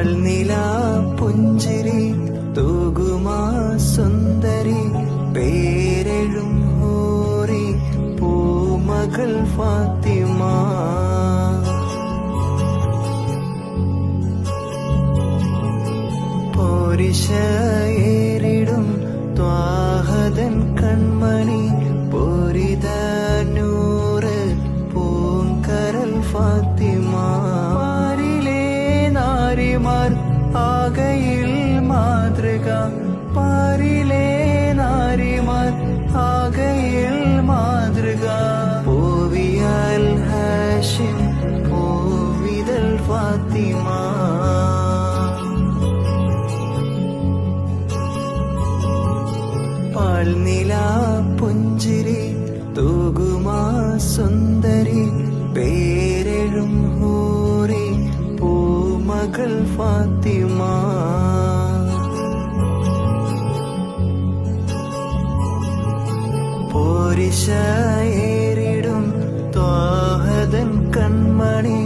പാൽനിലാ പുഞ്ചിരി തൂകുമാ സുന്ദരി പേരെഴും ഹൂറി പൂമകൾ ഫാത്തിമ. പോരിശയേറിടും ത്വാഹദൻ കൺമണി പൂരിത നൂറ് പൂങ്കരൽ ഫാത്തിമ. പാരിലെ നാരിമാർ ആകയിൽ മാതൃക, പാരിലെ നാരിമാർ ആകയിൽ മാതൃക. പൂവിയാൽ ഹാഷിം പൂവിതൽ ഫാത്തിമ. പാൽനിലാ പുഞ്ചിരി തൂകുമാ സുന്ദരി പേരെഴും ഹൂറി പൂമകൾ ഫാത്തിമ. പോരിശയേറിടും ത്വാഹദൻ കൺമണി